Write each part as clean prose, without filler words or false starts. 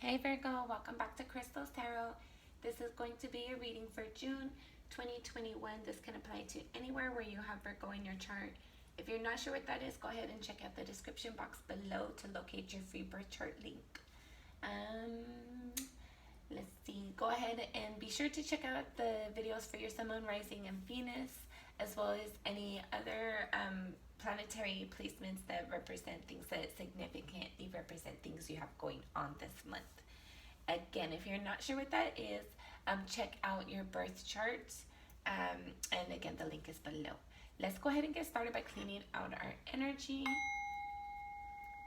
Hey Virgo, welcome back to Crystal's Tarot. This is going to be a reading for June 2021. This can apply to anywhere where you have Virgo in your chart. If you're not sure what that is, go ahead and check out the description box below to locate your free birth chart link. Let's see. Go ahead and be sure to check out the videos for your Sun, Moon, Rising, and Venus, as well as any other planetary placements that represent things that significantly represent things you have going on this month. Again, if you're not sure what that is, check out your birth chart. And again, the link is below. Let's go ahead and get started by cleaning out our energy.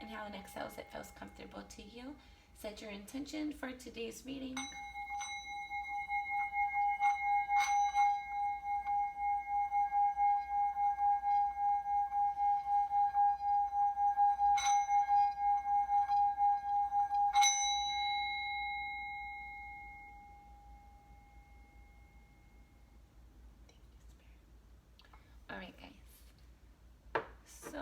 Inhale and exhale as it feels comfortable to you. Set your intention for today's reading. Alright guys, so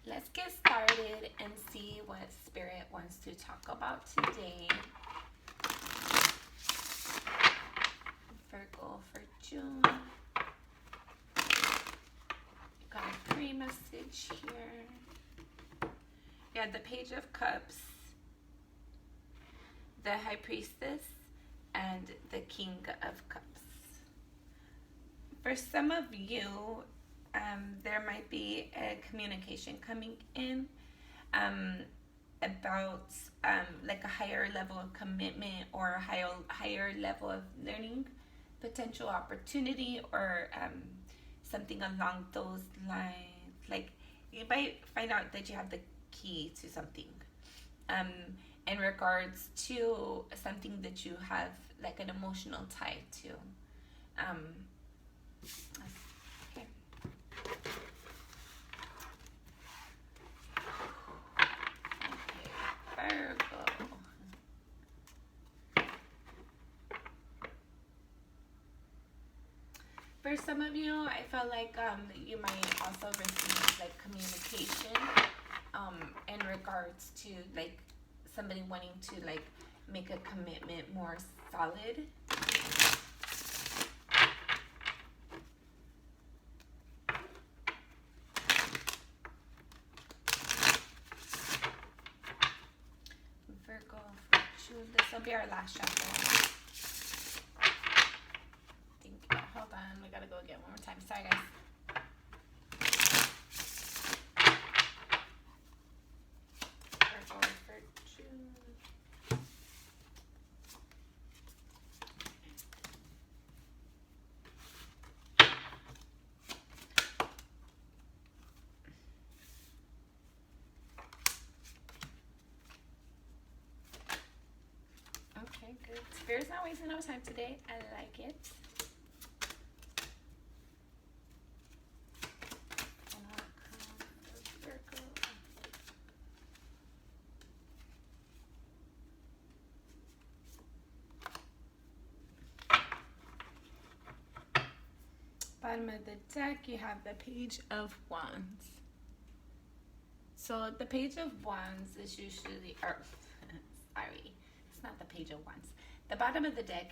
let's get started and see what Spirit wants to talk about today. Virgo for June. Got a free message here. We had the Page of Cups, the High Priestess, and the King of Cups. For some of you, there might be a communication coming in about like a higher level of commitment or a higher level of learning, potential opportunity, or something along those lines. Like you might find out that you have the key to something in regards to something that you have like an emotional tie to. Okay. Virgo. For some of you, I feel like you might also receive like communication in regards to like somebody wanting to like make a commitment more solid. Virgo for June. This will be our last shuffle. Thank you. Hold on, we gotta go again one more time. Sorry guys. Virgo for June. Okay, good. Spirit's not wasting no time today. I like it. Bottom of the deck, you have the Page of Wands. So the Page of Wands is usually, sorry, it's not the Page of Wands. The bottom of the deck,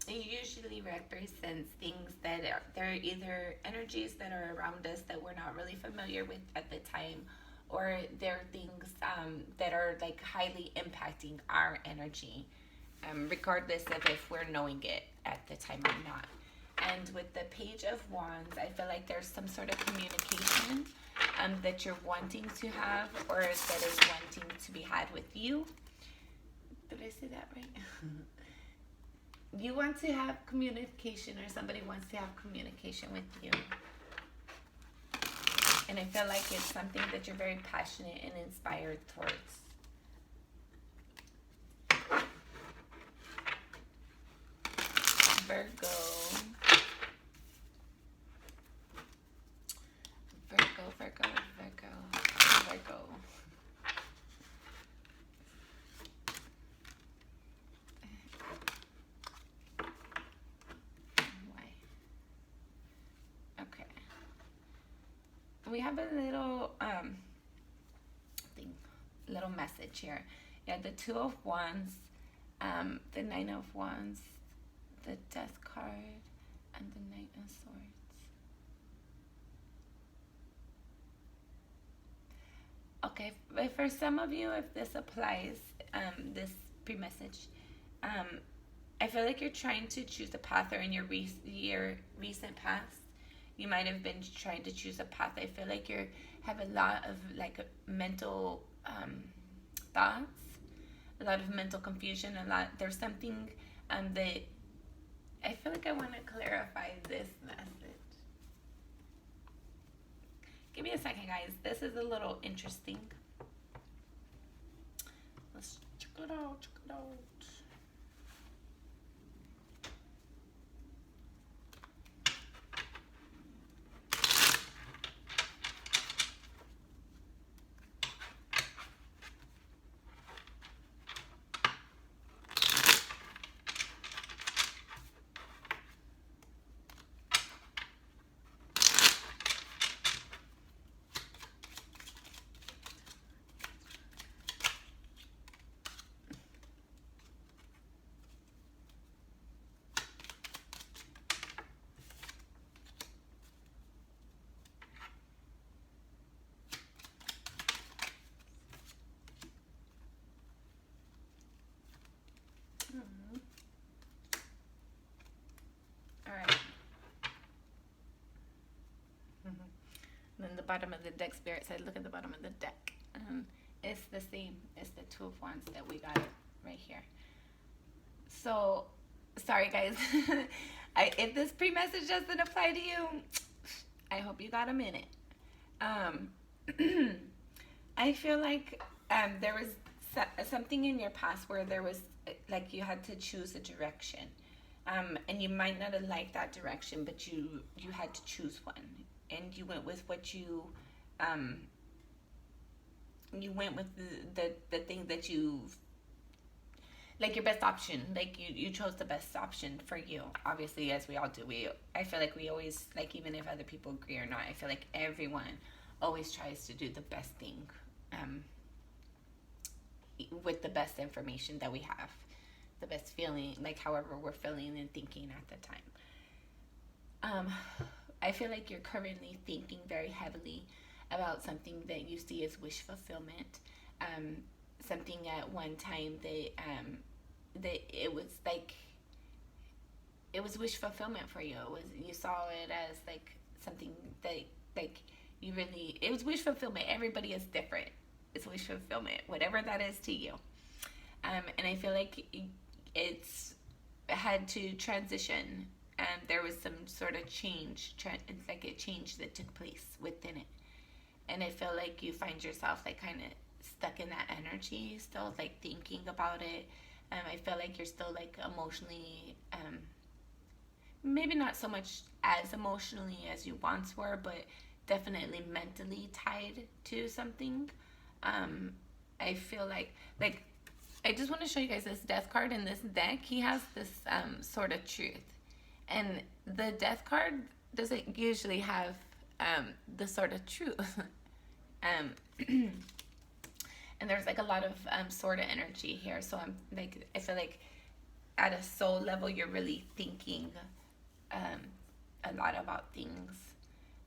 it usually represents things that they're either energies that are around us that we're not really familiar with at the time, or they're things that are like highly impacting our energy, regardless of if we're knowing it at the time or not. And with the Page of Wands, I feel like there's some sort of communication that you're wanting to have, or that is wanting to be had with you. Did I say that right? You want to have communication, or somebody wants to have communication with you. And I feel like it's something that you're very passionate and inspired towards. Virgo. Virgo. Why? Okay. We have a little thing little message here. Yeah, the Two of Wands, the Nine of Wands, the Death card, and the Knight of Swords. Okay, but for some of you, if this applies, this pre-message, I feel like you're trying to choose a path, or in your recent past, you might have been trying to choose a path. I feel like you have a lot of like mental thoughts, a lot of mental confusion, there's something that I feel like I want to clarify this message. Give me a second, guys. This is a little interesting. Let's check it out. Check it out. Then the bottom of the deck, Spirit said, look at the bottom of the deck. It's the same. It's the Two of Wands that we got it right here. So, sorry guys. If this pre-message doesn't apply to you, I hope you got a minute. I feel like there was something in your past where there was, like, you had to choose a direction. And you might not have liked that direction, but you had to choose one. And you went with what you went with the thing that you, like, your best option. Like, you chose the best option for you. Obviously, as we all do. I feel like we always, like, even if other people agree or not, I feel like everyone always tries to do the best thing with the best information that we have. The best feeling, like, however we're feeling and thinking at the time. I feel like you're currently thinking very heavily about something that you see as wish fulfillment. Something at one time that it was like, it was wish fulfillment for you. You saw it as like something that, like, you really, it was wish fulfillment. Everybody is different. It's wish fulfillment, whatever that is to you. And I feel like it's had to transition. There was some sort of change, it's like a change that took place within it. And I feel like you find yourself like kind of stuck in that energy still, like thinking about it. I feel like you're still like emotionally, maybe not so much as emotionally as you once were, but definitely mentally tied to something. I feel like I just want to show you guys this Death card in this deck. He has this sort of truth. And the Death card doesn't usually have the sort of truth. And there's like a lot of sort of energy here. So I feel like at a soul level, you're really thinking a lot about things.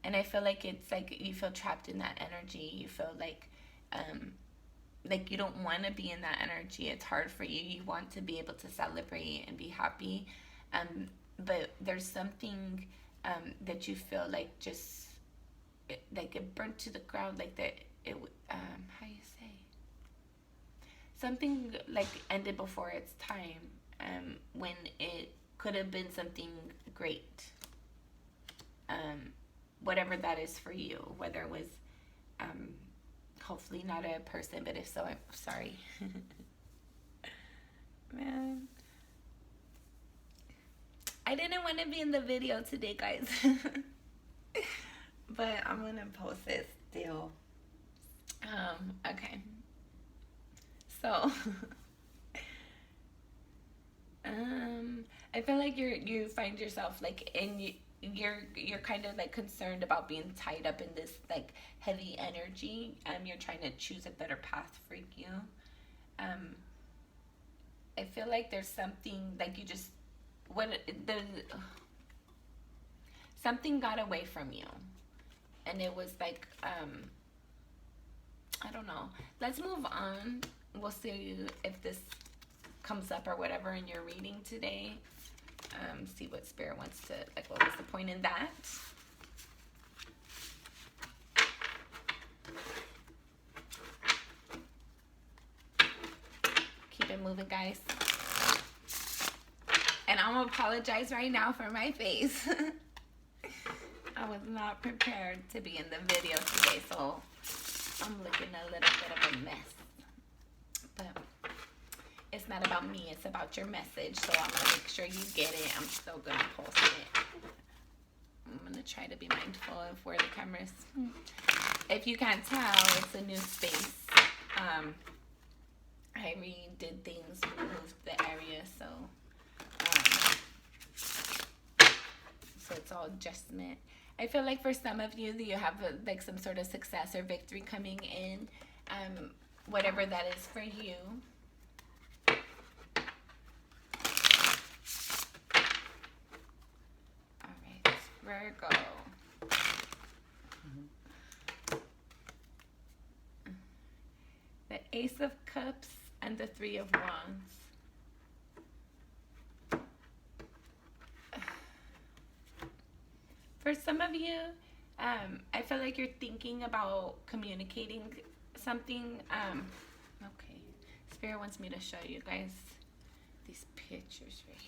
And I feel like it's like you feel trapped in that energy. You feel like you don't want to be in that energy. It's hard for you. You want to be able to celebrate and be happy. But there's something that you feel like just like it burnt to the ground, like that it how you say, something like ended before its time, when it could have been something great, whatever that is for you, whether it was hopefully not a person, but if so, I'm sorry. Man, I didn't want to be in the video today, guys. But I'm gonna post it still. Okay. So I feel like you find yourself like, and you're kind of like concerned about being tied up in this like heavy energy. You're trying to choose a better path for you. I feel like there's something like you just something got away from you, and it was like I don't know. Let's move on. We'll see if this comes up or whatever in your reading today. See what Spirit wants to, like, what was the point in that? Keep it moving, guys. And I'm gonna apologize right now for my face. I was not prepared to be in the video today, so I'm looking a little bit of a mess. But it's not about me, it's about your message, so I'm gonna make sure you get it. I'm still gonna post it. I'm gonna try to be mindful of where the camera is. If you can't tell, it's a new space. I redid things, moved the area, so it's all adjustment. I feel like for some of you that you have like some sort of success or victory coming in, whatever that is for you. All right, Virgo. The Ace of Cups and the Three of Wands. For some of you, I feel like you're thinking about communicating something. Okay, Spirit wants me to show you guys these pictures right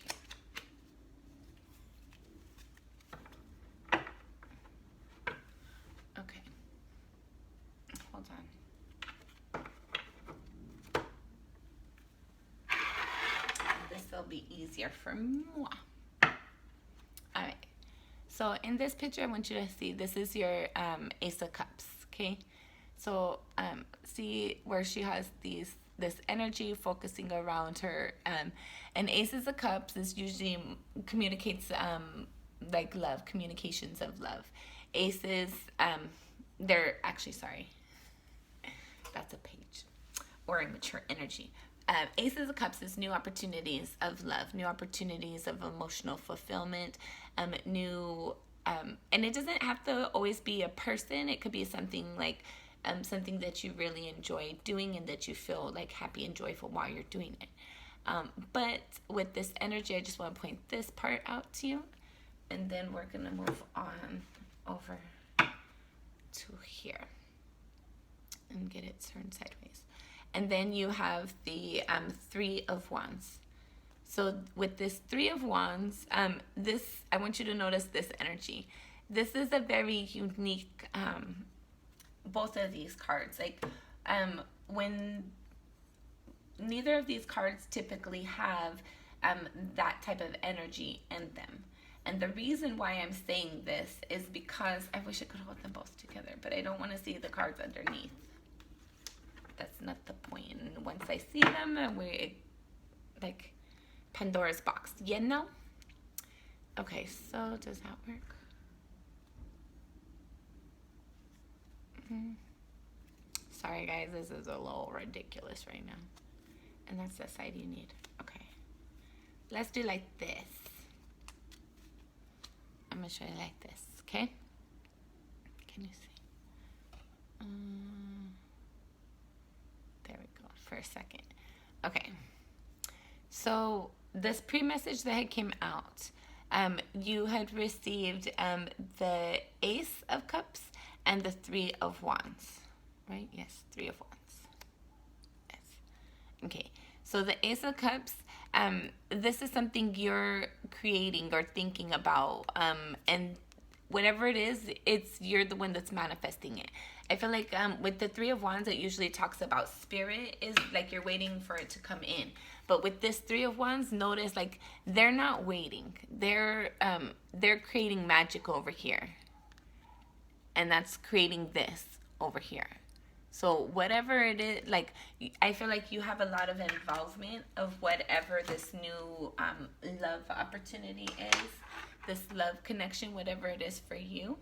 here. Okay, hold on. This will be easier for moi. All right. So in this picture, I want you to see, this is your Ace of Cups, okay? So see where she has this energy focusing around her. And Aces of Cups is usually communicates like love, communications of love. Aces, they're actually, sorry, that's a page, or immature energy. Aces of Cups is new opportunities of love, new opportunities of emotional fulfillment, and it doesn't have to always be a person. It could be something like something that you really enjoy doing and that you feel like happy and joyful while you're doing it. But with this energy, I just want to point this part out to you, and then we're going to move on over to here and get it turned sideways. And then you have the Three of Wands. So with this Three of Wands, I want you to notice this energy. This is a very unique, both of these cards. Like, when neither of these cards typically have that type of energy in them. And the reason why I'm saying this is because I wish I could hold them both together, but I don't want to see the cards underneath. That's not the point. And once I see them, like Pandora's box, you know? Okay, so does that work? Sorry guys, this is a little ridiculous right now. And that's the side you need. Okay. Let's do like this. I'm gonna show you like this, okay? Can you see? There we go, for a second. Okay, so this pre-message that had came out, you had received the Ace of Cups and the Three of Wands, right? Yes, Three of Wands. Yes. Okay, so the Ace of Cups, this is something you're creating or thinking about, and whatever it is, you're the one that's manifesting it. I feel like with the Three of Wands, it usually talks about spirit, is like you're waiting for it to come in. But with this Three of Wands, notice like they're not waiting. They're creating magic over here. And that's creating this over here. So whatever it is, like I feel like you have a lot of involvement of whatever this new love opportunity is. this love connection, whatever it is for you.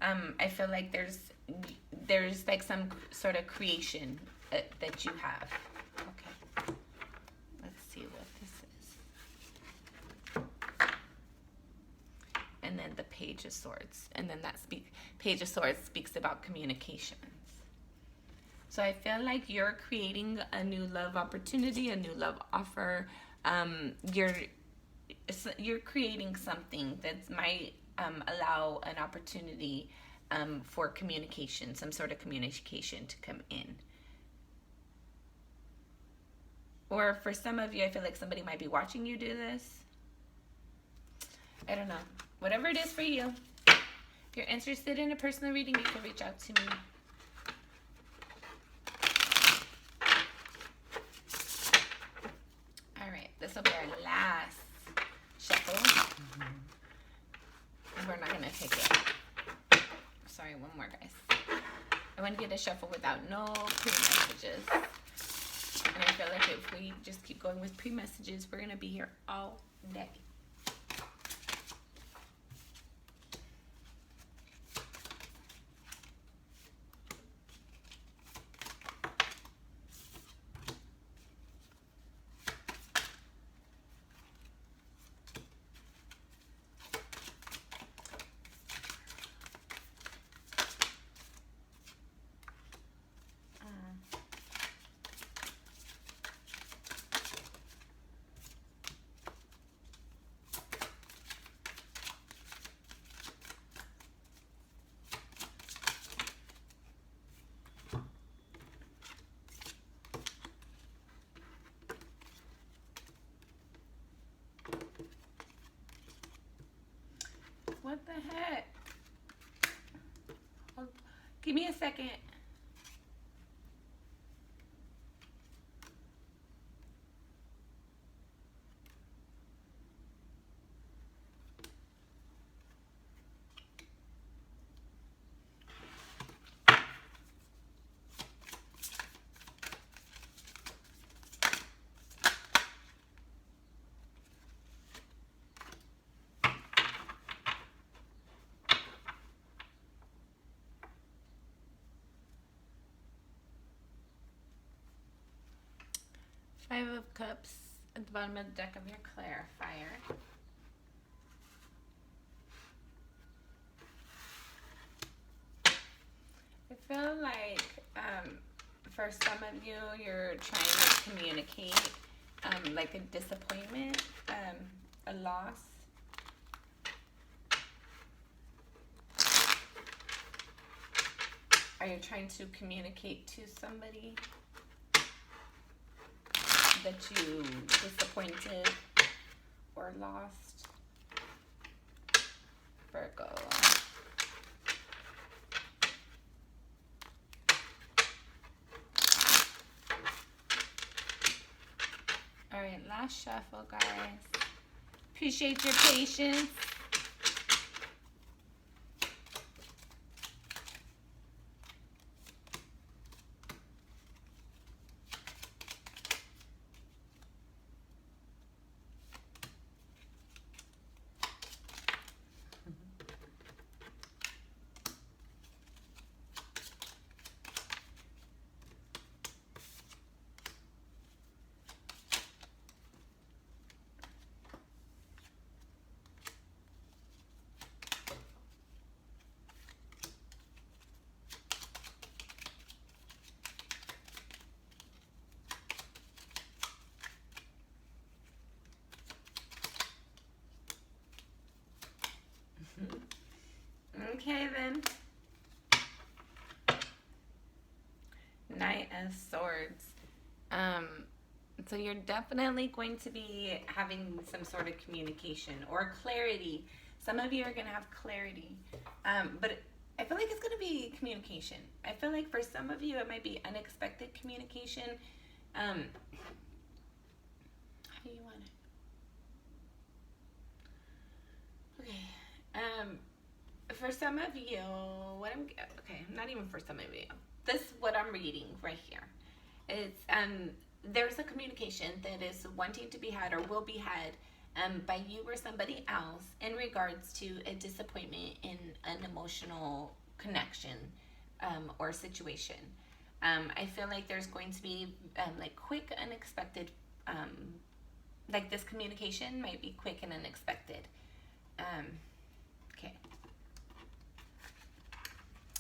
I feel like there's like some sort of creation that you have. Okay, let's see what this is. And then the Page of Swords, and then Page of Swords speaks about communications. So I feel like you're creating a new love opportunity, a new love offer. You're creating something that might allow an opportunity for communication, some sort of communication to come in. Or for some of you, I feel like somebody might be watching you do this. I don't know. Whatever it is for you. If you're interested in a personal reading, you can reach out to me. All right, this will be our last shuffle. We're not going to take it. Sorry, one more, guys. I want to get a shuffle without no pre-messages. And I feel like if we just keep going with pre-messages, we're going to be here all day. What the heck? Give me a second. Five of Cups at the bottom of the deck of your clarifier. I feel like for some of you, you're trying to communicate like a disappointment, a loss. Are you trying to communicate to somebody that you disappointed or lost? Virgo. All right, last shuffle, guys. Appreciate your patience. Okay, then. Knight of Swords. So you're definitely going to be having some sort of communication or clarity. Some of you are going to have clarity. But I feel like it's going to be communication. I feel like for some of you, it might be unexpected communication. How do you want it? Okay. For some of you, not even for some of you. This is what I'm reading right here. It's there's a communication that is wanting to be had or will be had by you or somebody else in regards to a disappointment in an emotional connection or situation. I feel like there's going to be like quick, unexpected, like this communication might be quick and unexpected. Okay.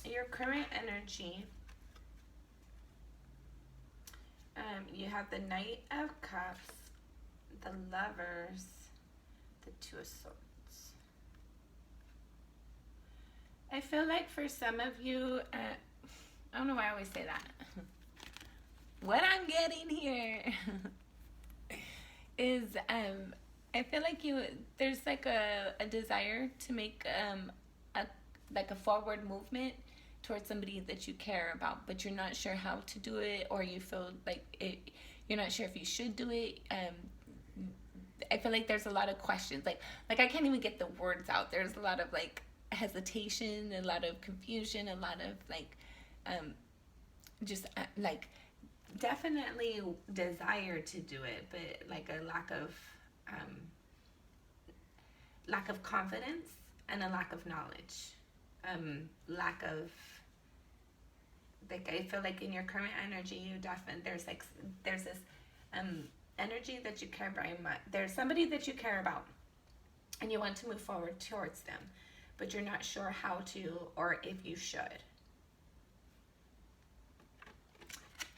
Your current energy, you have the Knight of Cups, the Lovers, the Two of Swords. I feel like for some of you, I don't know why I always say that. What I'm getting here is I feel like there's like a desire to make a forward movement towards somebody that you care about, but you're not sure how to do it, or you feel like you're not sure if you should do it. I feel like there's a lot of questions. Like I can't even get the words out. There's a lot of like hesitation, a lot of confusion, a lot of like just like definitely desire to do it, but like a lack of confidence and a lack of knowledge. Lack of, like, I feel like in your current energy, you definitely, there's this energy that you care very much. There's somebody that you care about and you want to move forward towards them, but you're not sure how to or if you should.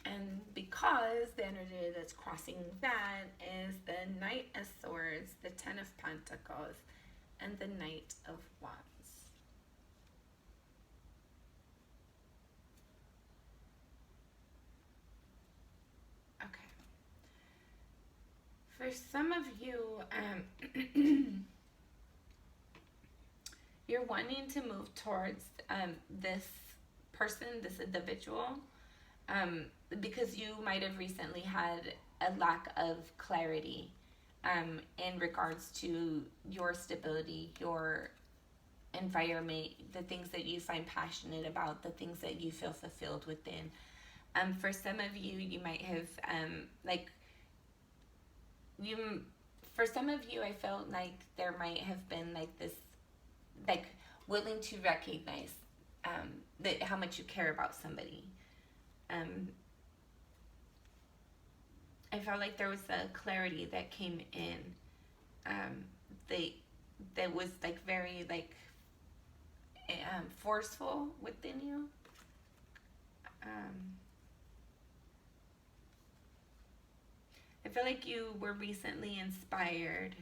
And because the energy that's crossing that is the Knight of Swords, the Ten of Pentacles, and the Knight of Wands. Okay. For some of you, you're wanting to move towards this person, this individual, because you might have recently had a lack of clarity in regards to your stability, your environment, the things that you find passionate about, the things that you feel fulfilled within. For some of you, you might have for some of you, I felt like there might have been like this, like willing to recognize that how much you care about somebody. I felt like there was a clarity that came in that was like very like forceful within you. I feel like you were recently inspired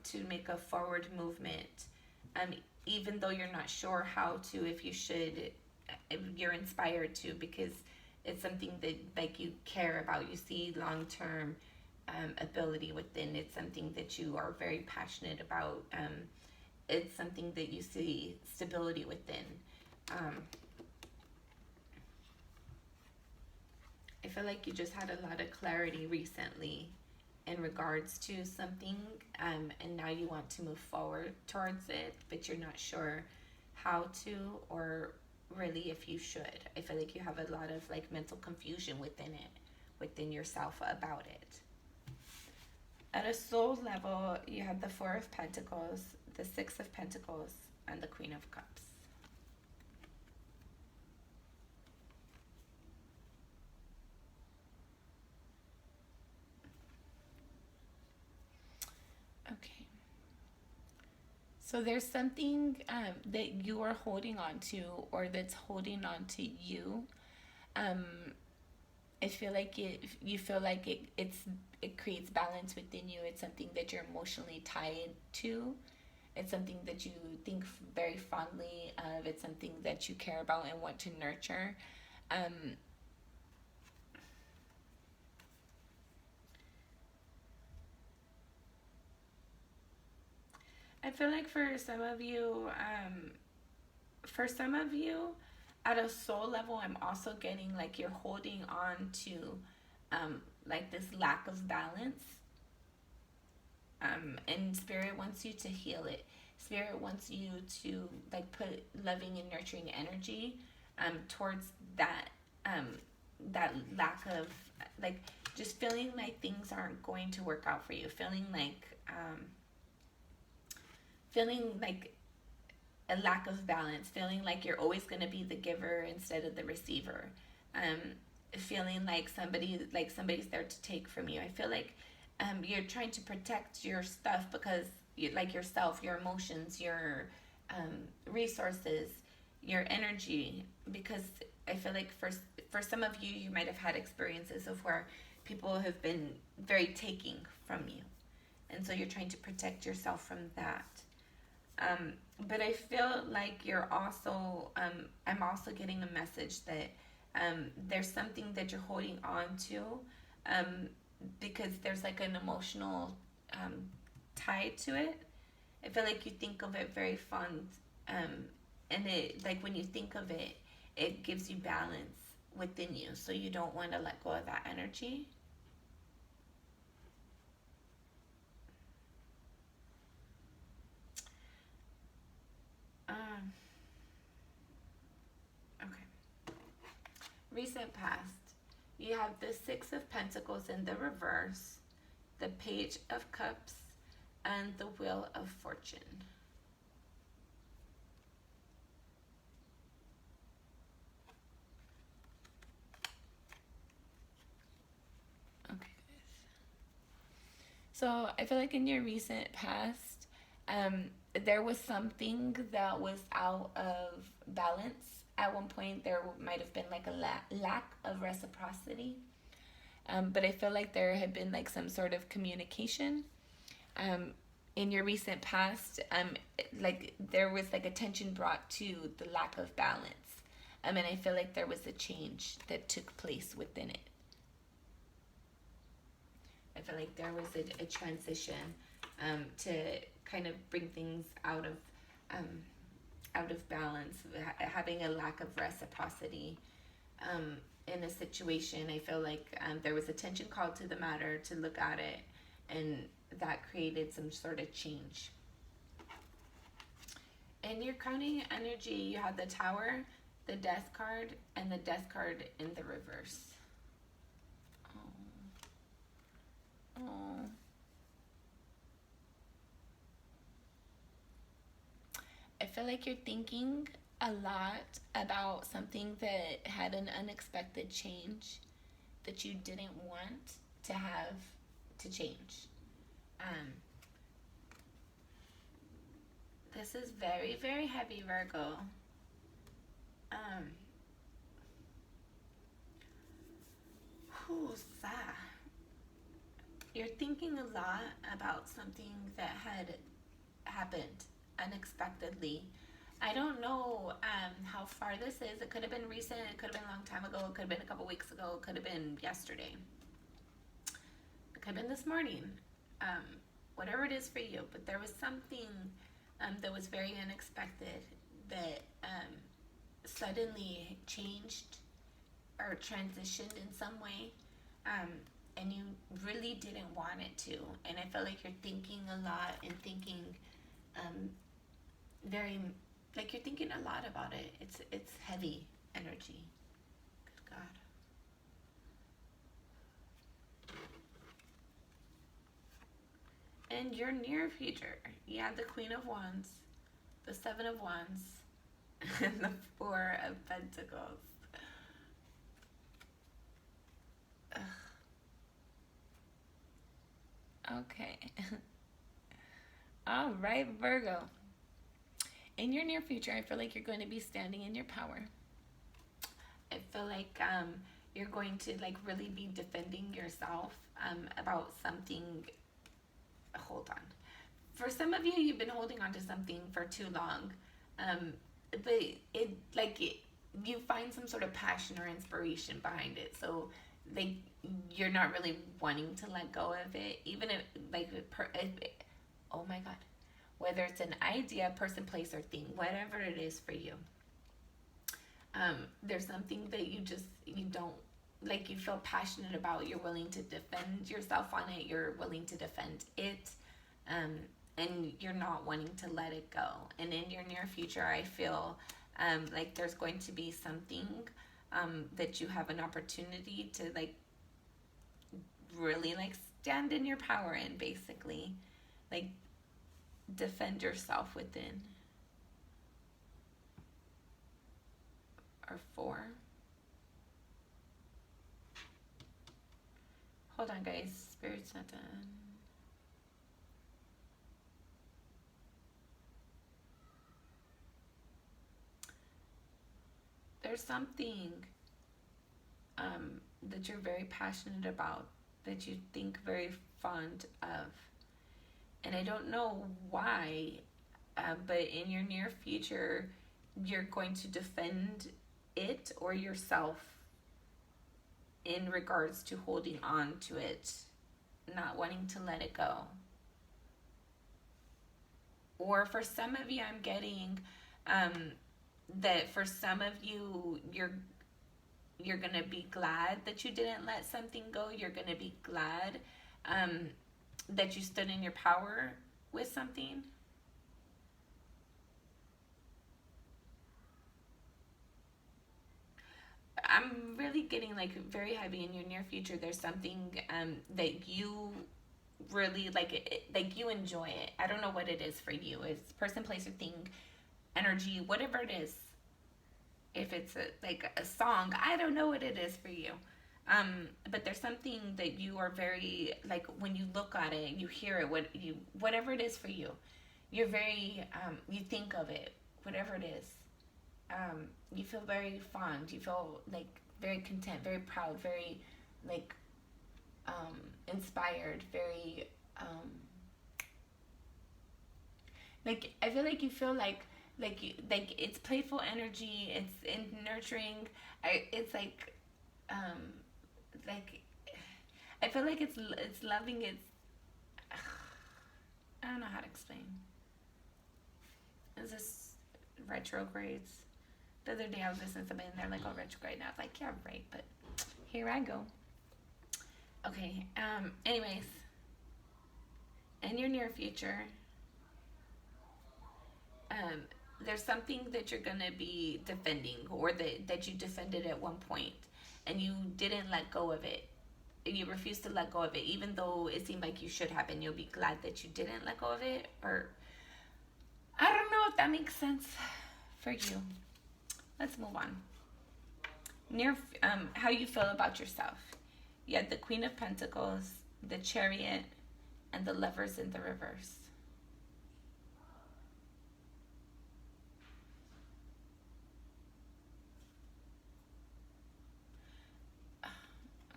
to make a forward movement, even though you're not sure how to, if you should, if you're inspired to, because it's something that like you care about. You see long-term ability within. It's something that you are very passionate about. It's something that you see stability within. I feel like you just had a lot of clarity recently in regards to something, and now you want to move forward towards it, but you're not sure how to or really if you should. I feel like you have a lot of like mental confusion within yourself about it. At a soul level, you have the Four of Pentacles, the Six of Pentacles, and the Queen of Cups. Okay. So there's something that you are holding on to, or that's holding on to you. I feel like you feel like it creates balance within you. It's something that you're emotionally tied to. It's something that you think very fondly of. It's something that you care about and want to nurture. I feel like for some of you, at a soul level, I'm also getting like you're holding on to like this lack of balance. And Spirit wants you to heal it. Spirit wants you to like put loving and nurturing energy towards that that like just feeling like things aren't going to work out for you, feeling like a lack of balance, feeling like you're always going to be the giver instead of the receiver, um, feeling like somebody's there to take from you. I feel like you're trying to protect your stuff because you, like yourself, your emotions, your resources, your energy, because I feel like for some of you, you might have had experiences of where people have been very taking from you, and so you're trying to protect yourself from that. But I feel like you're also, I'm also getting a message that there's something that you're holding on to, because there's like an emotional tie to it. I feel like you think of it very fond, and it, like when you think of it, it gives you balance within you, so you don't want to let go of that energy. Um, okay. Recent past. You have the Six of Pentacles in the reverse, the Page of Cups, and the Wheel of Fortune. Okay. So I feel like in your recent past, there was something that was out of balance. At one point, there might have been like a lack of reciprocity. But I feel like there had been like some sort of communication. Um, in your recent past, like there was like attention brought to the lack of balance. And I feel like there was a change that took place within it. I feel like there was a transition to kind of bring things um, out of balance, having a lack of reciprocity in a situation. I feel like there was attention called to the matter to look at it, and that created some sort of change. In your crowning energy, you have the Tower, the Death card, and the Death card in the reverse. Oh. I feel like you're thinking a lot about something that had an unexpected change that you didn't want to have to change. Um, this is very, very heavy, Virgo. Um, who's that? You're thinking a lot about something that had happened unexpectedly. I don't know how far this is. It could have been recent. It could have been a long time ago. It could have been a couple weeks ago. It could have been yesterday. It could have been this morning. Um, Whatever it is for you. But there was something that was very unexpected that suddenly changed or transitioned in some way. And you really didn't want it to. And I feel like you're thinking a lot and thinking very, like you're thinking a lot about it. It's heavy energy. Good God. And your near future, you have the Queen of Wands, the Seven of Wands, and the Four of Pentacles. Ugh. Okay. All right, Virgo. In your near future, I feel like you're going to be standing in your power. I feel like you're going to like really be defending yourself about something. Hold on. For some of you, you've been holding on to something for too long, but you find some sort of passion or inspiration behind it. So like you're not really wanting to let go of it, even if oh my God, whether it's an idea, person, place, or thing, whatever it is for you. There's something that you don't like, you feel passionate about, you're willing to defend yourself on it, you're willing to defend it, and you're not wanting to let it go. And in your near future, I feel like there's going to be something that you have an opportunity to like really like stand in your power and basically like defend yourself within. Or 4. Hold on, guys. Spirit's not done. There's something that you're very passionate about, that you think very fond of. And I don't know why, but in your near future, you're going to defend it or yourself in regards to holding on to it, not wanting to let it go. Or for some of you, I'm getting that for some of you, you're going to be glad that you didn't let something go. You're going to be glad that you stood in your power with something. I'm really getting like very heavy in your near future. There's something that you really like you enjoy it. I don't know what it is for you. It's person, place, or thing, energy, whatever it is. If it's like a song, I don't know what it is for you. But there's something that you are very, like when you look at it, you hear it, whatever it is for you, you're very, you think of it, whatever it is. You feel very fond, you feel like very content, very proud, very like inspired, very like I feel like you feel like it's playful energy, it's in nurturing. It's like I feel like it's loving. It's I don't know how to explain. Is this retrogrades? The other day I was listening to somebody and they're like, "Oh, retrograde." And I was like, "Yeah, right." But here I go. Okay. Anyways, in your near future, there's something that you're gonna be defending, or that you defended at one point, and you didn't let go of it. You refused to let go of it, even though it seemed like you should have, and you'll be glad that you didn't let go of it. Or I don't know if that makes sense for you. Let's move on. How you feel about yourself. You had the Queen of Pentacles, the Chariot, and the Lovers in the reverse.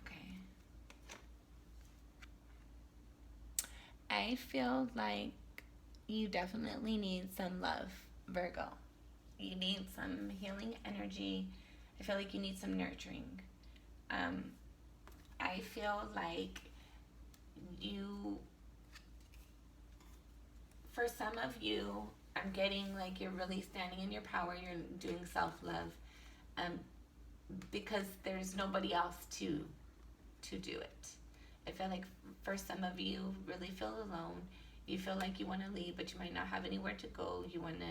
Okay. I feel like you definitely need some love, Virgo. You need some healing energy. I feel like you need some nurturing. I feel like for some of you, I'm getting like you're really standing in your power. You're doing self-love, because there's nobody else to do it. I feel like for some of you, really feel alone. You feel like you want to leave, but you might not have anywhere to go. You want to,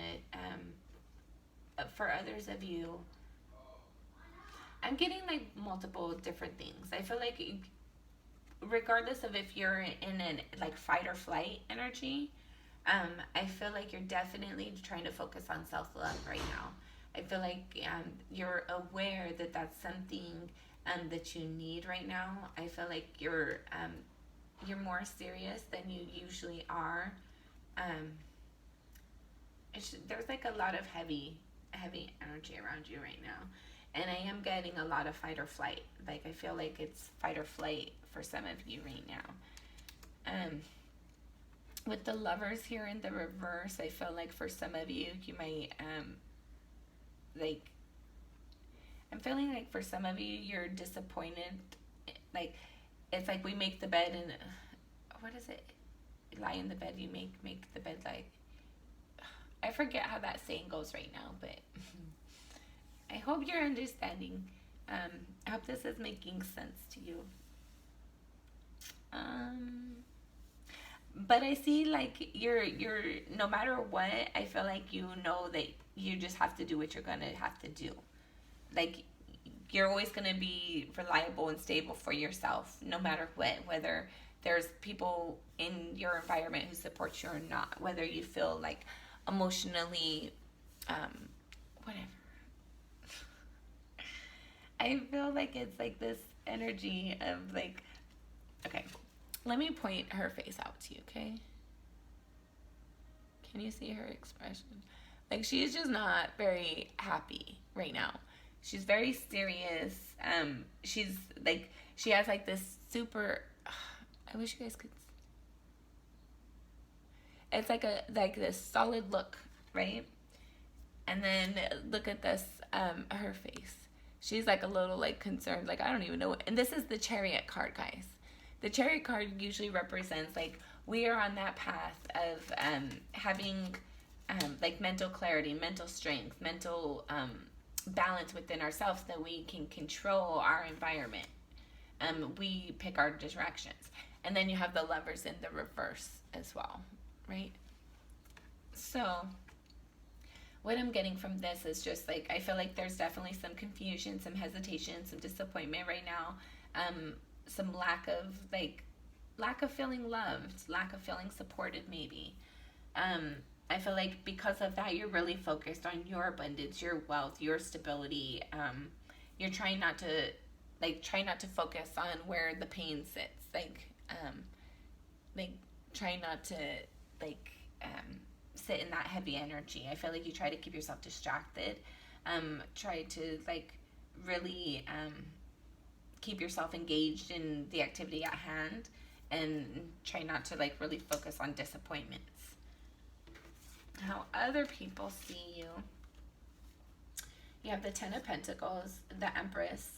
for others of you, I'm getting like multiple different things. I feel like regardless of if you're in an like fight or flight energy, I feel like you're definitely trying to focus on self-love right now. I feel like you're aware that that's something that you need right now. I feel like you're more serious than you usually are. There's like a lot of heavy energy around you right now, and I am getting a lot of fight or flight. Like I feel like it's fight or flight for some of you right now. With the Lovers here in the reverse, I feel like for some of you, you might like, I'm feeling like for some of you, you're disappointed. Like, it's like we make the bed and, what is it? Lie in the bed, you make the bed like, I forget how that saying goes right now, but I hope you're understanding. I hope this is making sense to you. But I see like you're no matter what, I feel like you know that you just have to do what you're gonna have to do. Like you're always going to be reliable and stable for yourself, no matter what, whether there's people in your environment who support you or not, whether you feel like emotionally, whatever. I feel like it's like this energy of like, okay, let me point her face out to you, okay? Can you see her expression? Like, she's just not very happy right now. She's very serious. She's like, she has like this super, I wish you guys could. It's like this solid look, right? And then look at this, her face. She's like a little like concerned, like I don't even know. And this is the Chariot card, guys. The Chariot card usually represents like we are on that path of having like mental clarity, mental strength, mental balance within ourselves, that we can control our environment. We pick our directions. And then you have the Lovers in the reverse as well, right? So what I'm getting from this is just like, I feel like there's definitely some confusion, some hesitation, some disappointment right now, some lack of feeling loved, lack of feeling supported maybe. I feel like because of that, you're really focused on your abundance, your wealth, your stability. You're trying not to focus on where the pain sits. Try not to sit in that heavy energy. I feel like you try to keep yourself distracted. Try to really keep yourself engaged in the activity at hand, and try not to really focus on disappointments. How other people see you. You have the Ten of Pentacles, the Empress,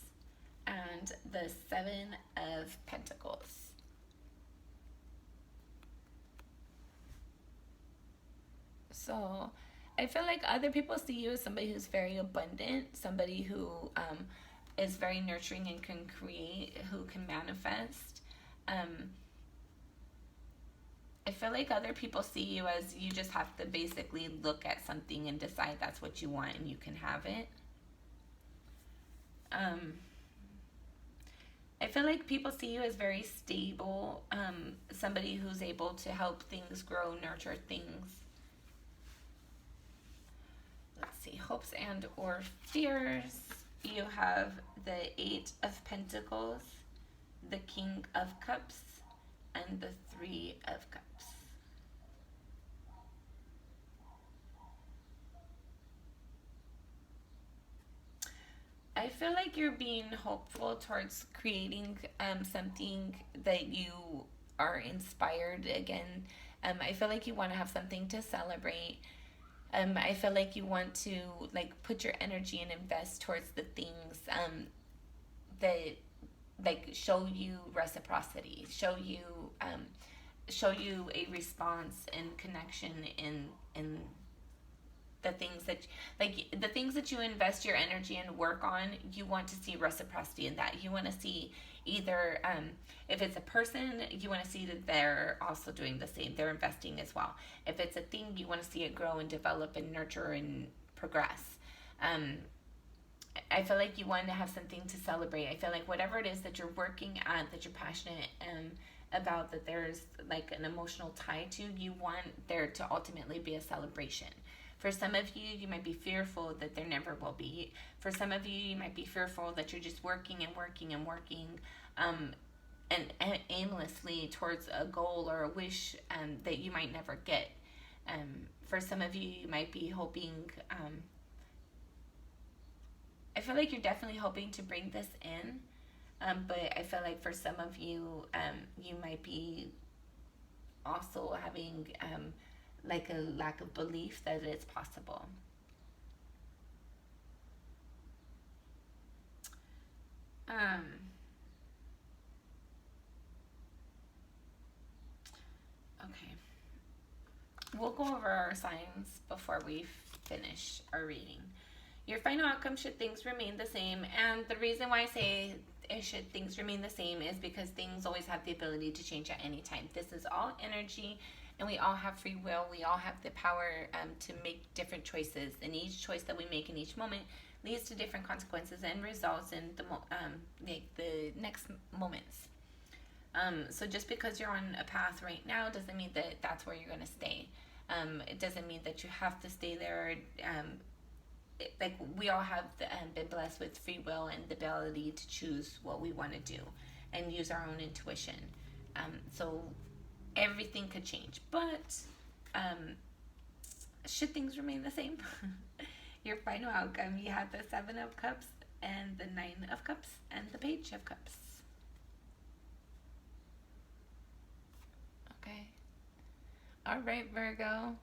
and the Seven of Pentacles. So I feel like other people see you as somebody who's very abundant, somebody who is very nurturing and can create, who can manifest. I feel like other people see you as you just have to basically look at something and decide that's what you want and you can have it. I feel like people see you as very stable, somebody who's able to help things grow, nurture things. Let's see, hopes and or fears. You have the Eight of Pentacles, the King of Cups, and the Three of Cups. I feel like you're being hopeful towards creating something that you are inspired again. I feel like you want to have something to celebrate. I feel like you want to put your energy and invest towards the things that show you reciprocity, show you a response and connection in the things that you invest your energy and work on. You want to see reciprocity in that. You want to see either if it's a person, you want to see that they're also doing the same, they're investing as well. If it's a thing, you want to see it grow and develop and nurture and progress. I feel like you want to have something to celebrate. I feel like whatever it is that you're working at, that you're passionate about, that there's an emotional tie to, you want there to ultimately be a celebration. For some of you, you might be fearful that there never will be. For some of you, you might be fearful that you're just working and working and working and aimlessly towards a goal or a wish that you might never get. For some of you, you might be hoping, I feel like you're definitely hoping to bring this in, but I feel like for some of you, you might be also having a lack of belief that it's possible. Okay. We'll go over our signs before we finish our reading. Your final outcome should things remain the same, and the reason why I say should things remain the same is because things always have the ability to change at any time. This is all energy, and we all have free will. We all have the power to make different choices, and each choice that we make in each moment leads to different consequences and results in like the next moments. So just because you're on a path right now doesn't mean that that's where you're going to stay. It doesn't mean that you have to stay there. Like we all have been blessed with free will and the ability to choose what we want to do and use our own intuition. So everything could change, but should things remain the same? Your final outcome, you have the 7 of Cups and the 9 of Cups and the Page of Cups. Okay. All right, Virgo.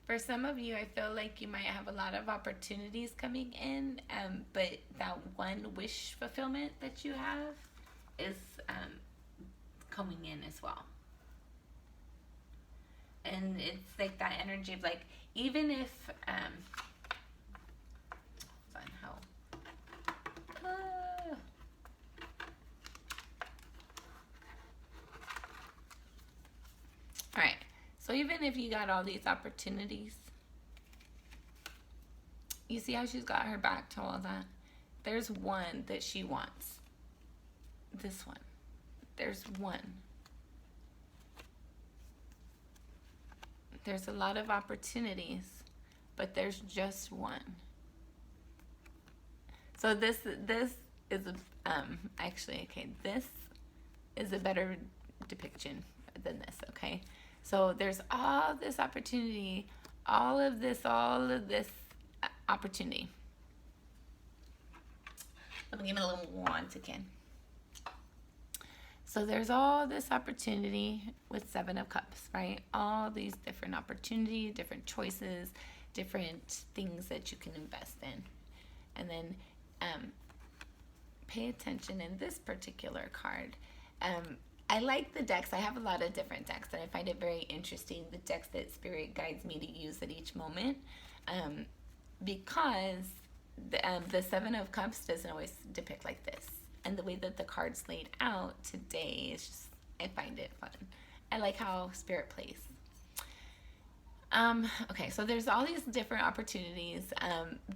For some of you, I feel like you might have a lot of opportunities coming in, but that one wish fulfillment that you have is coming in as well. And it's like that energy of like, even if, all right. So even if you got all these opportunities, you see how she's got her back to all that? There's one that she wants. This one. There's one. There's a lot of opportunities, but there's just one. So this is actually, okay, this is a better depiction than this, okay? So there's all this opportunity, all of this opportunity. Let me give it a little once again. So there's all this opportunity with 7 of Cups, right? All these different opportunities, different choices, different things that you can invest in. And then pay attention in this particular card. I like the decks. I have a lot of different decks, and I find it very interesting, the decks that Spirit guides me to use at each moment, because the 7 of Cups doesn't always depict like this. And the way that the card's laid out today is just, I find it fun. I like how Spirit plays. Okay, so there's all these different opportunities,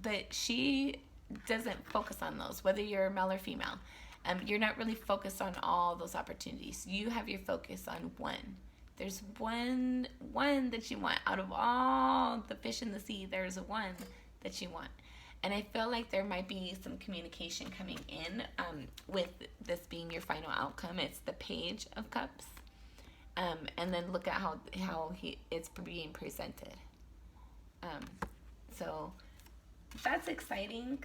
but she doesn't focus on those, whether you're male or female. You're not really focused on all those opportunities. You have your focus on one. There's one that you want. Out of all the fish in the sea, there's one that you want. And I feel like there might be some communication coming in with this being your final outcome. It's the Page of Cups. And then look at how it's being presented. So that's exciting.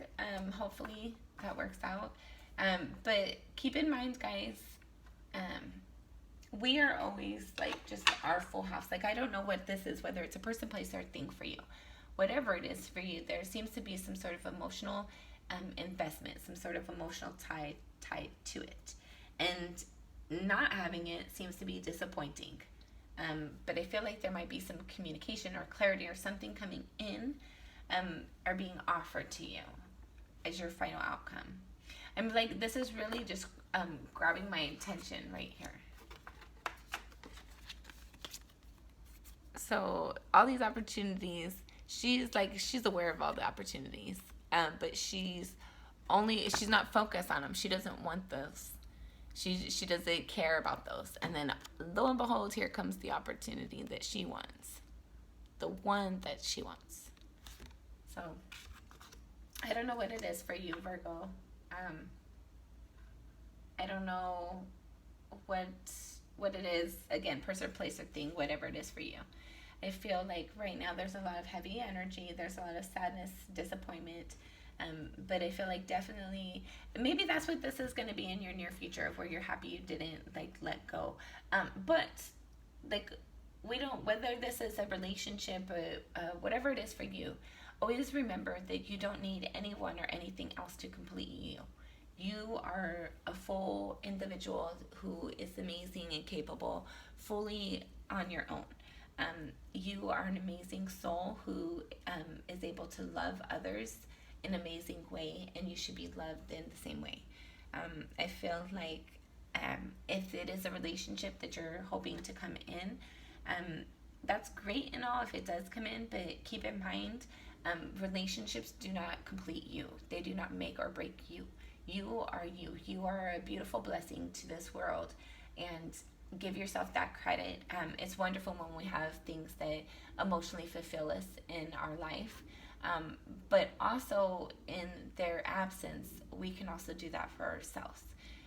Hopefully that works out. But keep in mind, guys, we are always like just our full house. Like, I don't know what this is, whether it's a person, place, or thing for you. Whatever it is for you, there seems to be some sort of emotional investment, some sort of emotional tie to it. And not having it seems to be disappointing. But I feel like there might be some communication or clarity or something coming in or being offered to you as your final outcome. I'm like, this is really just grabbing my attention right here. So all these opportunities, she's aware of all the opportunities, but she's not focused on them. She doesn't want those. She doesn't care about those. And then lo and behold, here comes the opportunity that she wants. The one that she wants. So I don't know what it is for you, Virgo. I don't know what it is, again, person, place, or thing, whatever it is for you. I feel like right now there's a lot of heavy energy, there's a lot of sadness, disappointment, but I feel like definitely, maybe that's what this is going to be in your near future, of where you're happy you didn't let go. But we don't, whether this is a relationship, whatever it is for you, always remember that you don't need anyone or anything else to complete you. You are a full individual who is amazing and capable, fully on your own. You are an amazing soul who is able to love others in an amazing way, and you should be loved in the same way. I feel like if it is a relationship that you're hoping to come in, that's great and all if it does come in, but keep in mind Relationships do not complete you. They do not make or break you. You are you. You are a beautiful blessing to this world, and give yourself that credit. It's wonderful when we have things that emotionally fulfill us in our life, but also in their absence, we can also do that for ourselves.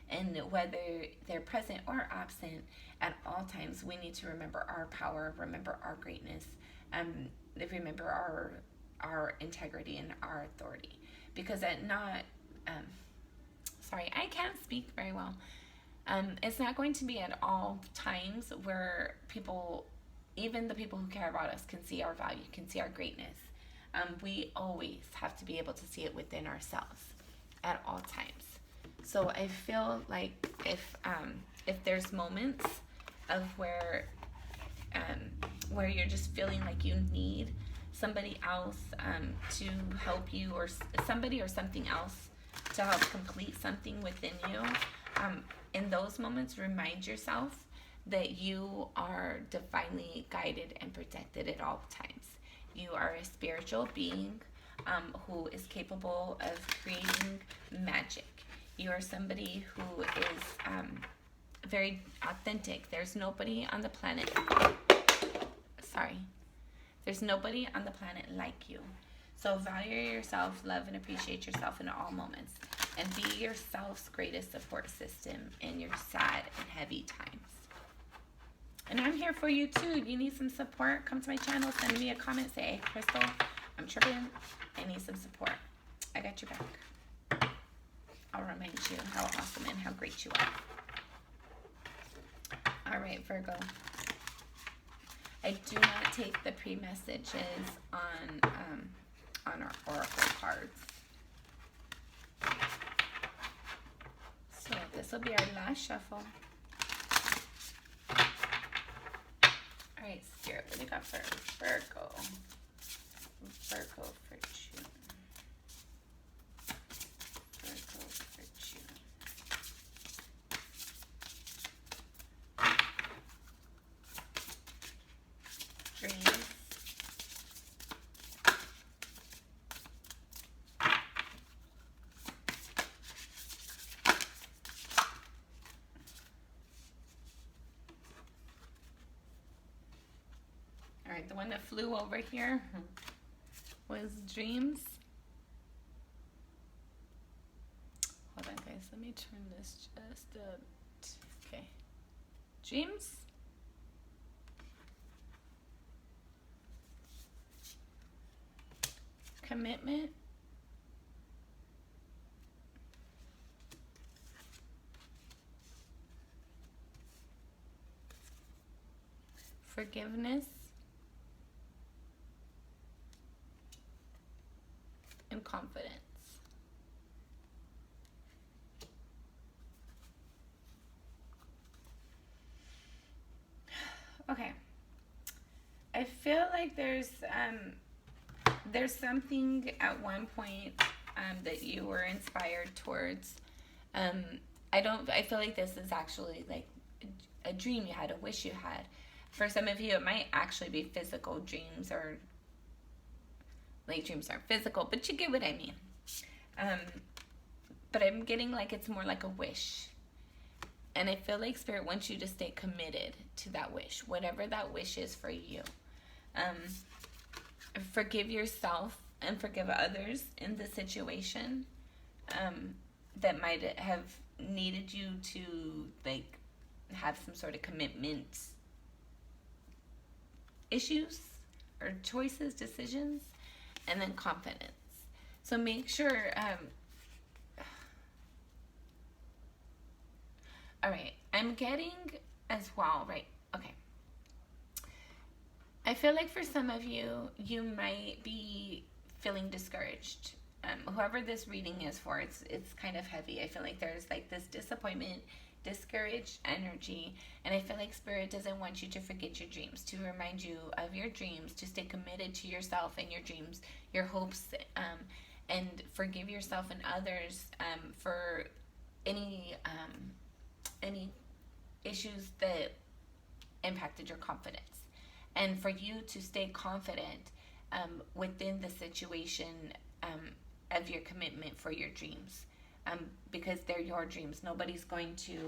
And whether they're present or absent, at all times, we need to remember our power, remember our greatness, remember our integrity and our authority. Because I can't speak very well. It's not going to be at all times where people, even the people who care about us, can see our value, can see our greatness. We always have to be able to see it within ourselves at all times. So I feel like if there's moments of where you're just feeling like you need somebody else to help you, or somebody or something else to help complete something within you, in those moments, remind yourself that you are divinely guided and protected at all times. You are a spiritual being who is capable of creating magic. You are somebody who is very authentic. There's nobody on the planet like you. So value yourself, love and appreciate yourself in all moments, and be yourself's greatest support system in your sad and heavy times. And I'm here for you too. You need some support? Come to my channel, send me a comment, say, hey, Crystal, I'm tripping. I need some support. I got your back. I'll remind you how awesome and how great you are. All right, Virgo. I do not take the pre-messages on our Oracle cards. So this will be our last shuffle. All right, Spirit, what do you got for Virgo? Virgo for June. Virgo for June. Dreams. All right, the one that flew over here was dreams. Hold on, guys. Let me turn this just a... Okay. Dreams. Commitment. Forgiveness. And confidence. Okay. I feel like there's something at one point that you were inspired towards. I feel like this is actually like a dream you had, a wish you had. For some of you, it might actually be physical dreams, or like dreams aren't physical, but you get what I mean. But I'm getting like it's more like a wish. And I feel like Spirit wants you to stay committed to that wish, whatever that wish is for you. Forgive yourself and forgive others in the situation that might have needed you to like have some sort of commitment issues or choices, decisions, and then confidence. So make sure, all right, I'm getting as well, right, okay. I feel like for some of you, you might be feeling discouraged. Whoever this reading is for, it's kind of heavy. I feel like there's like this disappointment, discouraged energy, and I feel like Spirit doesn't want you to forget your dreams, to remind you of your dreams, to stay committed to yourself and your dreams, your hopes, and forgive yourself and others for any issues that impacted your confidence. And for you to stay confident within the situation of your commitment for your dreams, because they're your dreams. Nobody's going to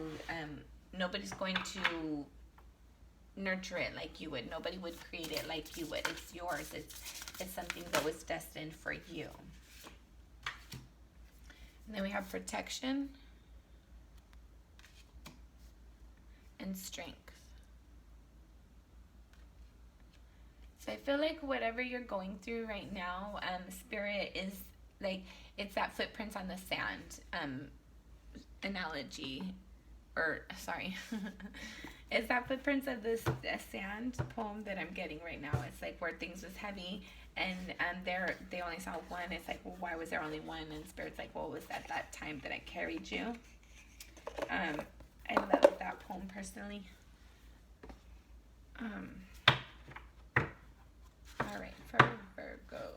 nurture it like you would. Nobody would create it like you would. It's yours. It's something that was destined for you. And then we have protection and strength. So I feel like whatever you're going through right now, Spirit is like, it's that footprints on the sand analogy, or sorry, it's that footprints of this sand poem that I'm getting right now. It's like where things was heavy, and they only saw one. It's like, well, why was there only one? And Spirit's like, well, it was at that time that I carried you. I love that poem personally. All right, for Virgo.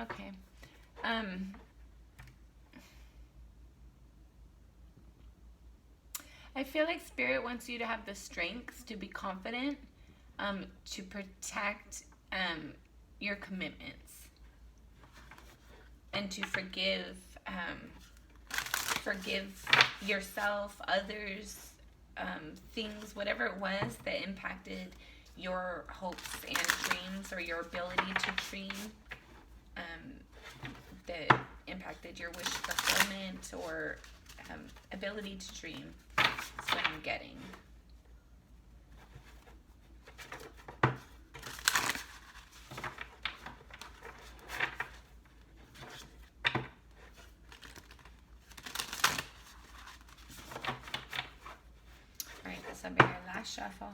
Okay. I feel like Spirit wants you to have the strength to be confident, to protect your commitments, and to forgive yourself, others, things, whatever it was that impacted your hopes and dreams, or your ability to dream, that impacted your wish fulfillment, or ability to dream. That's what I'm getting. Alright, this will be our last shuffle.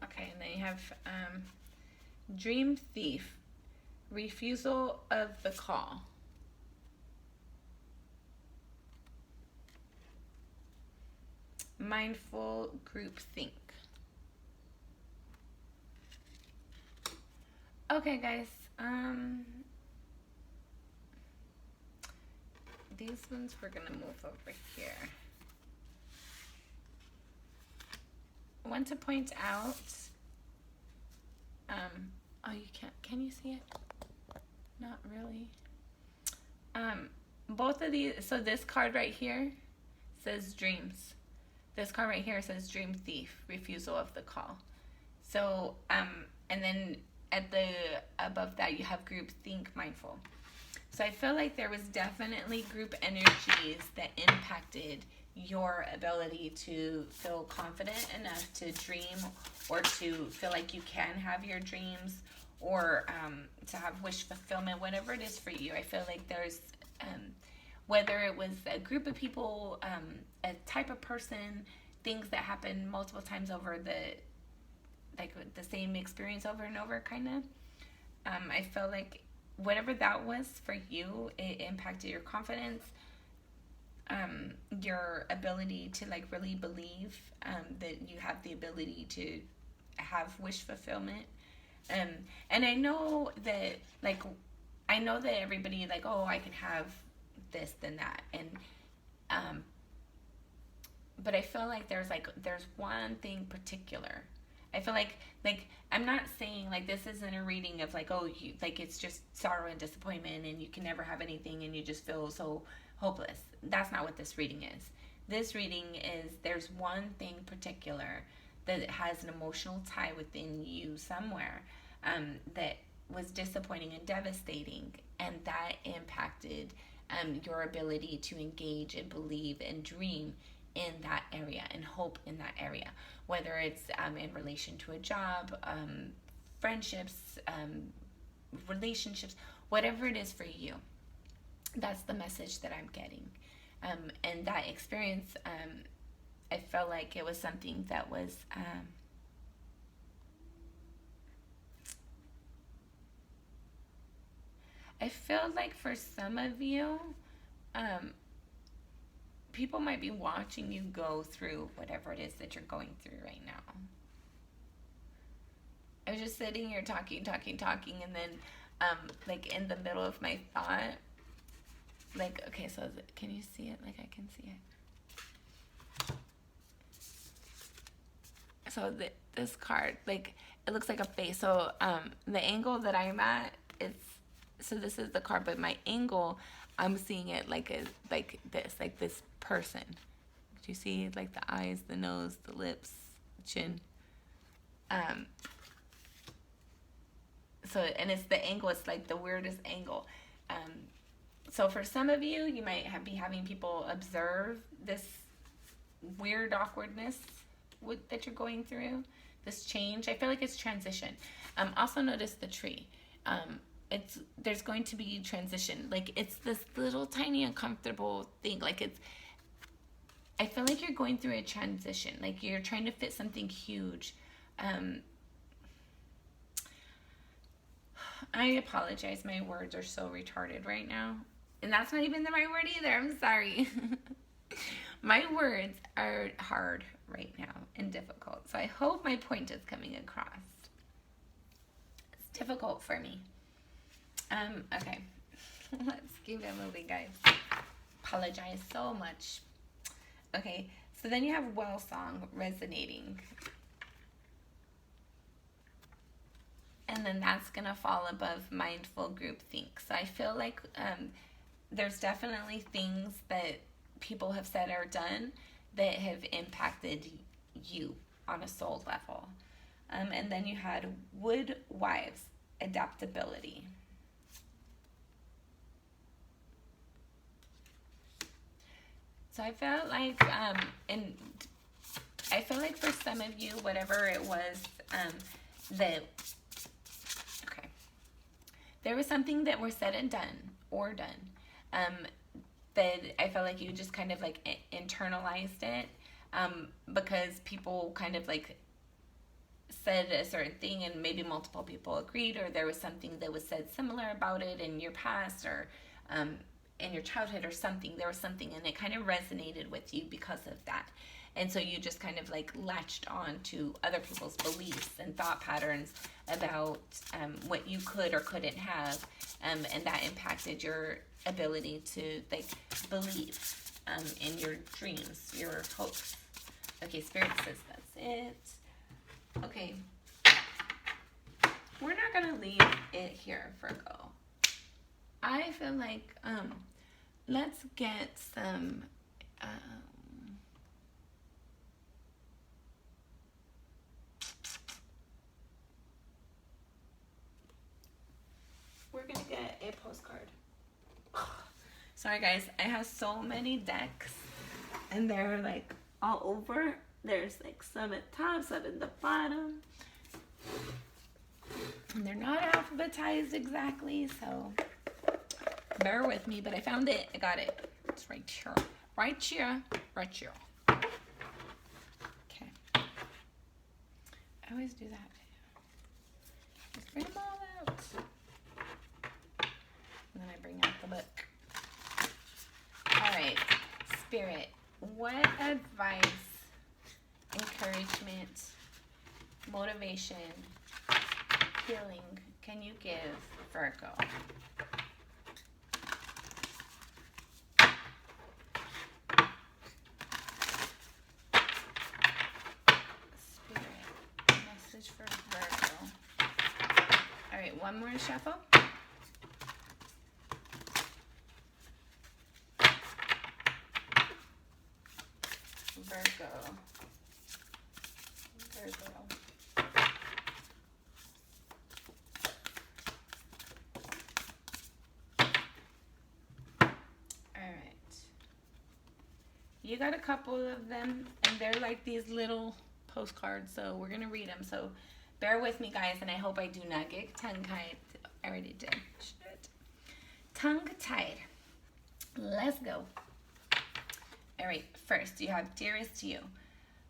Okay, and then you have Dream Thief, refusal of the call. Mindful group think. Okay, guys. These ones we're gonna move over here. I want to point out. Oh, you can't. Can you see it? Not really. Both of these. So this card right here says dreams. This card right here says dream thief, refusal of the call. So and then at the above that you have group think, mindful. So I feel like there was definitely group energies that impacted your ability to feel confident enough to dream, or to feel like you can have your dreams, or to have wish fulfillment, whatever it is for you. I feel like there's, whether it was a group of people, a type of person, things that happen multiple times over the same experience over and over, kind of. I feel like whatever that was for you, it impacted your confidence, your ability to like really believe that you have the ability to have wish fulfillment. And I know that everybody like, oh, I can have this, then that, and but I feel like there's one thing particular. I feel like I'm not saying like this isn't a reading of like, oh, you, like it's just sorrow and disappointment and you can never have anything and you just feel so hopeless. That's not what this reading is. This reading is, there's one thing particular that has an emotional tie within you somewhere, that was disappointing and devastating, and that impacted your ability to engage and believe and dream in that area and hope in that area, whether it's in relation to a job, friendships, relationships, whatever it is for you. That's the message that I'm getting. And that experience, I felt like it was something that was I feel like for some of you, people might be watching you go through whatever it is that you're going through right now. I was just sitting here talking, and then, like, in the middle of my thought, like, okay, so can you see it? Like, I can see it. So this card, like, it looks like a face. So, the angle that I'm at, so this is the card, but my angle, I'm seeing it like this person. Do you see, like, the eyes, the nose, the lips, the chin? So, and it's the angle, it's like the weirdest angle. So for some of you, you might be having people observe this weird awkwardness that you're going through, this change. I feel like it's transition. Also notice the tree. There's going to be transition. Like, it's this little tiny uncomfortable thing. Like, I feel like you're going through a transition. Like, you're trying to fit something huge. I apologize. My words are so retarded right now. And that's not even the right word either. I'm sorry. My words are hard right now and difficult. So I hope my point is coming across. It's difficult for me. Okay. Let's keep it moving, guys. Apologize so much. Okay. So then you have well song resonating. And then that's going to fall above mindful groupthink. So I feel like there's definitely things that people have said or done that have impacted you on a soul level. And then you had wood wives, adaptability. So I felt like, and I feel like for some of you, whatever it was, that, okay, there was something that was said and done, that I felt like you just kind of like internalized it, because people kind of like said a certain thing and maybe multiple people agreed, or there was something that was said similar about it in your past, or in your childhood or something. There was something and it kind of resonated with you because of that. And so you just kind of like latched on to other people's beliefs and thought patterns about what you could or couldn't have, and that impacted your ability to like believe in your dreams, your hopes. Okay, Spirit says that's it. Okay, we're not gonna leave it here, Virgo. I feel like let's get some we're gonna get a postcard. Sorry guys, I have so many decks and they're like all over. There's like some at the top, some at the bottom, and they're not alphabetized exactly, so bear with me, but I found it. I got it. It's right here. Right here. Right here. Okay. I always do that. Just bring them all out. And then I bring out the book. Alright. Spirit, what advice, encouragement, motivation, healing can you give Virgo? For Virgo. All right, one more shuffle. Virgo. All right. You got a couple of them, and they're like these little postcards, so we're gonna read them. So bear with me, guys, and I hope I do not get tongue-tied. I already did. Shit. Tongue-tied. Let's go. All right, first you have dearest to you.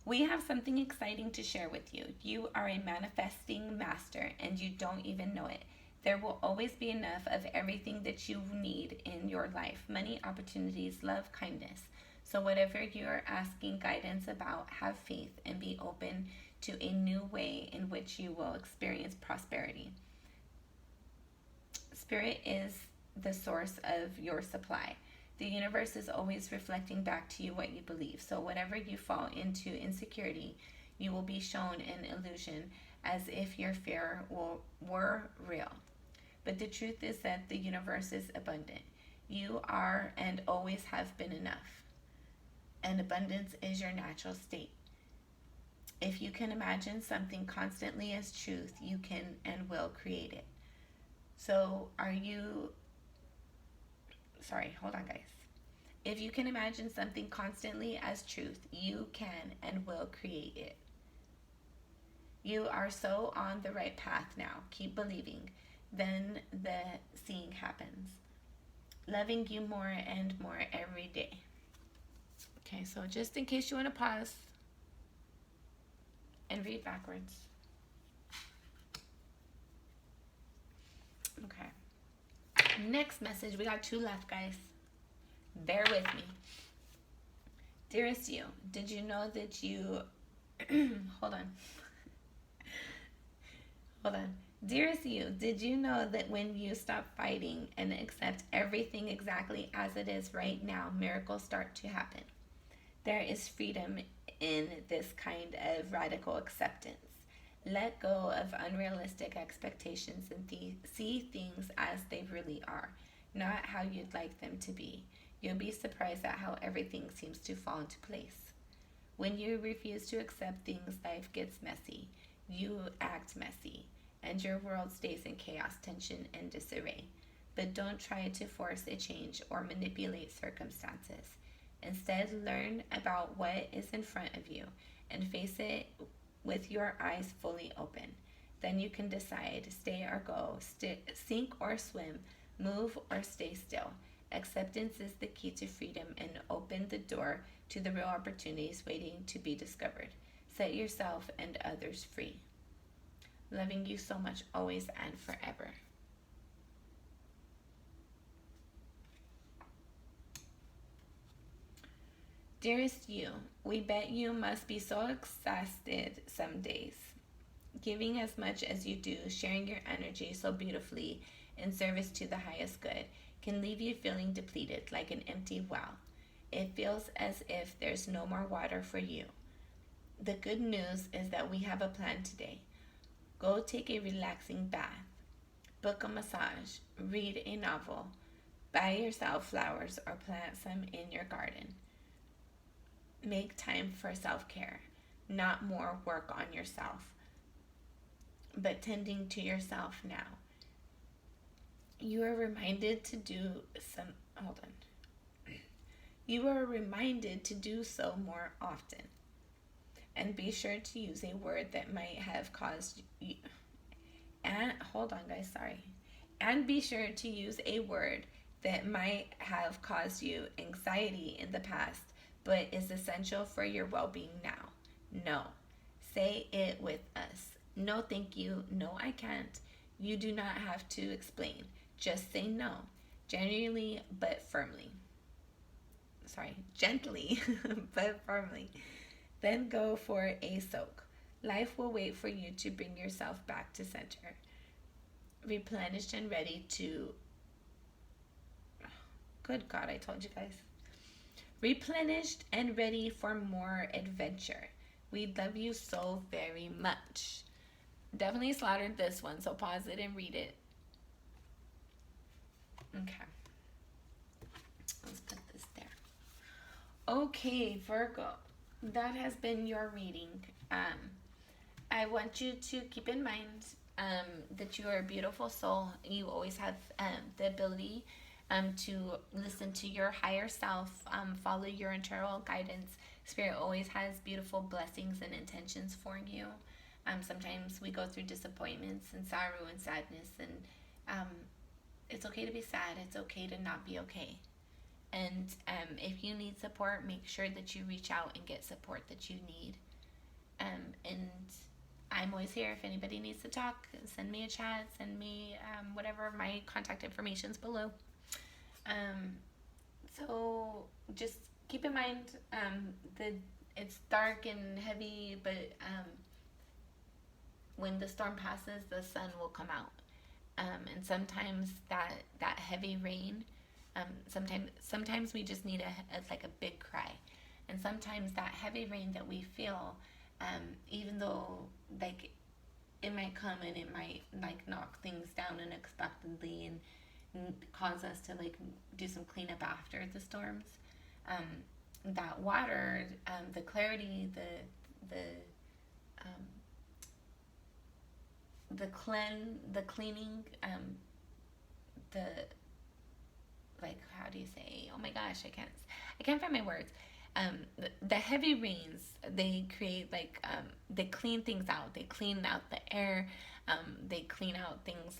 We have something exciting to share with you. You are a manifesting master, and you don't even know it. There will always be enough of everything that you need in your life. Money, opportunities, love, kindness. So whatever you're asking guidance about, have faith and be open to a new way in which you will experience prosperity. Spirit is the source of your supply. The universe is always reflecting back to you what you believe. So whenever you fall into insecurity, you will be shown an illusion as if your fear were real. But the truth is that the universe is abundant. You are and always have been enough. And abundance is your natural state. If you can imagine something constantly as truth, you can and will create it. So hold on, guys. If you can imagine something constantly as truth, you can and will create it. You are so on the right path now. Keep believing. Then the seeing happens. Loving you more and more every day. Okay, so just in case you want to pause and read backwards. Okay. Next message. We got 2 left, guys. Bear with me. Dearest you, did you know that you... Hold on. Dearest you, did you know that when you stop fighting and accept everything exactly as it is right now, miracles start to happen? There is freedom in this kind of radical acceptance. Let go of unrealistic expectations and see things as they really are, not how you'd like them to be. You'll be surprised at how everything seems to fall into place. When you refuse to accept things, life gets messy. You act messy, and your world stays in chaos, tension, and disarray. But don't try to force a change or manipulate circumstances. Instead, learn about what is in front of you and face it with your eyes fully open. Then you can decide, stay or go, sink or swim, move or stay still. Acceptance is the key to freedom and open the door to the real opportunities waiting to be discovered. Set yourself and others free. Loving you so much, always and forever. Dearest you, we bet you must be so exhausted some days. Giving as much as you do, sharing your energy so beautifully in service to the highest good, can leave you feeling depleted like an empty well. It feels as if there's no more water for you. The good news is that we have a plan today. Go take a relaxing bath, book a massage, read a novel, buy yourself flowers or plant some in your garden. Make time for self-care, not more work on yourself, but tending to yourself now. You are reminded to do so more often. And be sure to use a word that might have caused you... And be sure to use a word that might have caused you anxiety in the past, but is essential for your well-being now. No. Say it with us. No, thank you. No, I can't. You do not have to explain. Just say no. Gently, but firmly. Gently, but firmly. Then go for a soak. Life will wait for you to bring yourself back to center. Replenished and ready to... Good God, I told you guys. Replenished and ready for more adventure. We love you so very much. Definitely slaughtered this one, so pause it and read it. Okay. Let's put this there. Okay, Virgo. That has been your reading. I want you to keep in mind that you are a beautiful soul. You always have the ability to listen to your higher self, follow your internal guidance. Spirit always has beautiful blessings and intentions for you. Sometimes we go through disappointments and sorrow and sadness, and it's okay to be sad. It's okay to not be okay. And if you need support, make sure that you reach out and get support that you need. And I'm always here if anybody needs to talk. Send me a chat. Send me whatever. My contact information's below. So just keep in mind it's dark and heavy, but when the storm passes, the sun will come out. And sometimes that heavy rain, sometimes we just need like a big cry, and sometimes that heavy rain that we feel, even though like it might come and it might like knock things down unexpectedly and cause us to like do some cleanup after the storms. That water, the clarity, um, the cleaning, the like how do you say? Oh my gosh, I can't find my words. The heavy rains, they create like they clean things out. They clean out the air. They clean out things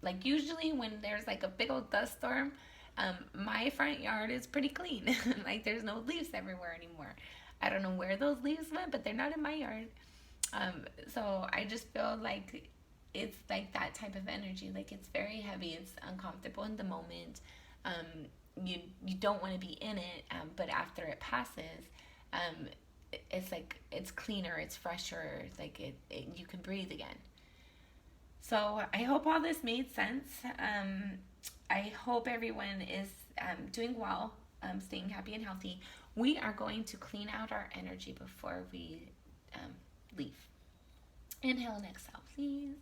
like usually when there's like a big old dust storm, my front yard is pretty clean. Like there's no leaves everywhere anymore. I don't know where those leaves went, but they're not in my yard. So I just feel like it's like that type of energy. Like it's very heavy. It's uncomfortable in the moment. You don't want to be in it, but after it passes, it's like it's cleaner, it's fresher. Like you can breathe again. So I hope all this made sense. I hope everyone is doing well, staying happy and healthy. We are going to clean out our energy before we leave. Inhale and exhale, please.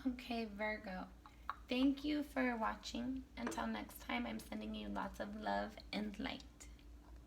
Okay, Virgo. Thank you for watching. Until next time, I'm sending you lots of love and light.